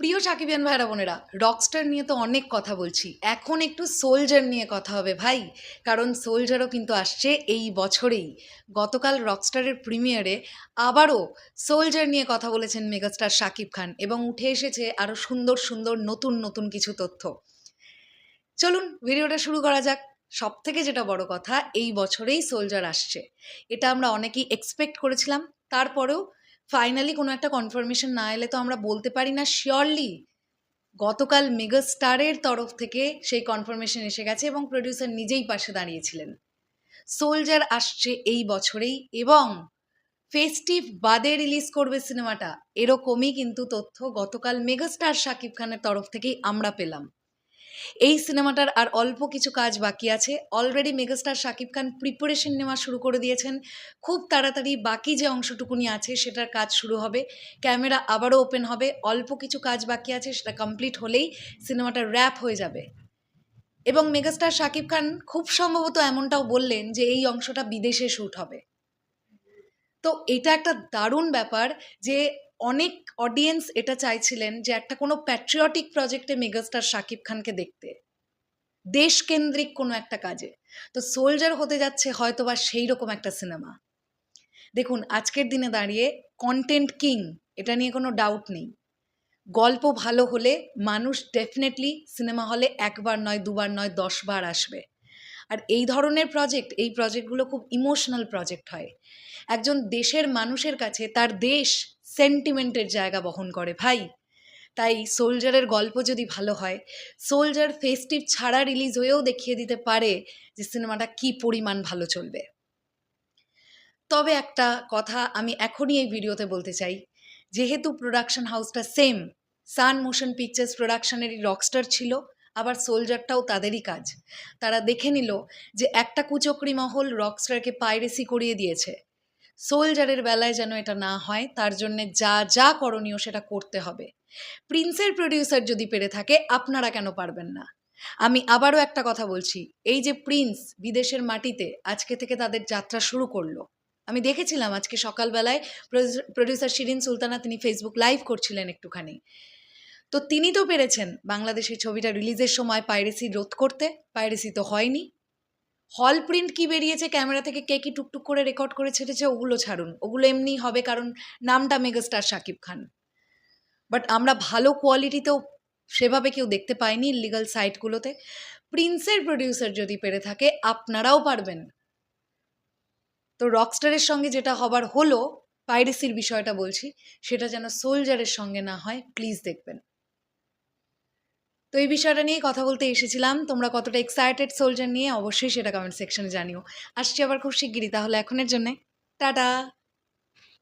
প্রিয় সাকিবিয়ান ভাইরা বোনেরা, রকস্টার নিয়ে তো অনেক কথা বলছি, এখন একটু সোলজার নিয়ে কথা হবে ভাই। কারণ সোলজারও কিন্তু আসছে এই বছরেই। গতকাল রকস্টারের প্রিমিয়ারে আবারও সোলজার নিয়ে কথা বলেছেন মেগাস্টার শাকিব খান, এবং উঠে এসেছে আরও সুন্দর সুন্দর নতুন নতুন কিছু তথ্য। চলুন ভিডিওটা শুরু করা যাক। সব থেকে যেটা বড় কথা, এই বছরেই সোলজার আসছে, এটা আমরা অনেকেই এক্সপেক্ট করেছিলাম। তারপরেও ফাইনালি কোনো একটা কনফার্মেশন না এলে তো আমরা বলতে পারি না শিওরলি। গতকাল মেগাস্টারের তরফ থেকে সেই কনফার্মেশন এসে গেছে এবং প্রডিউসার নিজেই পাশে দাঁড়িয়েছিলেন। সোলজার আসছে এই বছরেই এবং ফেস্টিভ বাদে রিলিজ করবে সিনেমাটা, এরকমই কিন্তু তথ্য গতকাল মেগাস্টার শাকিব খানের তরফ থেকেই আমরা পেলাম। এই সিনেমাটার আর অল্প কিছু কাজ বাকি আছে। Already megastar Shakib Khan preparation নেওয়া শুরু করে দিয়েছেন। খুব তাড়াতাড়ি বাকি যে অংশটুকুনি আছে সেটার কাজ শুরু হবে, ক্যামেরা আবারও ওপেন হবে। অল্প কিছু কাজ বাকি আছে, সেটা কমপ্লিট হলেই সিনেমাটা র্যাপ হয়ে যাবে। এবং মেগাস্টার শাকিব খান খুব সম্ভবত এমনটাও বললেন যে এই অংশটা বিদেশে শ্যুট হবে। তো এটা একটা দারুণ ব্যাপার যে অনেক অডিয়েন্স এটা চাইছিলেন যে একটা কোনো প্যাট্রিয়টিক প্রজেক্টে মেগাস্টার শাকিব খানকে দেখতে, দেশকেন্দ্রিক কোনো একটা কাজে। তো সোলজার হতে যাচ্ছে হয়তোবা সেই রকম একটা সিনেমা। দেখুন, আজকের দিনে দাঁড়িয়ে কন্টেন্ট কিং, এটা নিয়ে কোনো ডাউট নেই। গল্প ভালো হলে মানুষ ডেফিনেটলি সিনেমা হলে একবার নয়, দুবার নয়, 10 বার আসবে। আর এই ধরনের প্রজেক্ট, এই প্রজেক্টগুলো খুব ইমোশনাল প্রজেক্ট হয়। একজন দেশের মানুষের কাছে তার দেশ সেন্টিমেন্টের জায়গা বহন করে ভাই। তাই সোলজারের গল্প যদি ভালো হয়, সোলজার ফেস্টিভ ছাড়া রিলিজ হয়েও দেখিয়ে দিতে পারে যে সিনেমাটা কি পরিমাণ ভালো চলবে। তবে একটা কথা আমি এখনই এই ভিডিওতে বলতে চাই, যেহেতু প্রোডাকশন হাউসটা সেম, সান মোশন পিকচার্স প্রোডাকশনেরই রকস্টার ছিল, আবার সোলজারটাও তাদেরই কাজ। তারা দেখে নিল যে একটা কুচক্রি মহল রকস্টারকে পাইরেসি করিয়ে দিয়েছে। সোলজারের বেলায় যেন এটা না হয়, তার জন্য যা যা করণীয় সেটা করতে হবে। প্রিন্সের প্রডিউসার যদি পেরে থাকে, আপনারা কেন পারবেন না? আমি আবারও একটা কথা বলছি, এই যে প্রিন্স বিদেশের মাটিতে আজকে থেকে তাদের যাত্রা শুরু করলো, আমি দেখেছিলাম আজকে সকালবেলায় প্রডিউসার শিরিন সুলতানা তিনি ফেসবুক লাইভ করছিলেন একটুখানি। তো তিনি তো পেরেছেন বাংলাদেশের ছবিটা রিলিজের সময় পাইরেসি রোধ করতে, পাইরেসি তো হয়নি। হল প্রিন্ট কি বেরিয়েছে, ক্যামেরা থেকে কে কি টুকটুক করে রেকর্ড করে ছেড়েছে, ওগুলো ছাড়ুন, ওগুলো এমনিই হবে কারণ নামটা মেগাস্টার শাকিব খান। বাট আমরা ভালো কোয়ালিটিতেও সেভাবে কেউ দেখতে পাইনি ইলিগাল সাইটগুলোতে। প্রিন্সের প্রডিউসার যদি পেরে থাকে, আপনারাও পারবেন। তো রকস্টারের সঙ্গে যেটা হবার হলো, পাইরেসির বিষয়টা বলছি, সেটা যেন সোলজারের সঙ্গে না হয়, প্লিজ দেখবেন। তো এই বিষয়টা নিয়ে কথা বলতে এসেছিলাম। তোমরা কতটা এক্সাইটেড সোলজার নিয়ে অবশ্যই সেটা কমেন্ট সেকশনে জানিও। আসছি আবার খুব শিগগিরই, তাহলে এখনের জন্যে টাটা।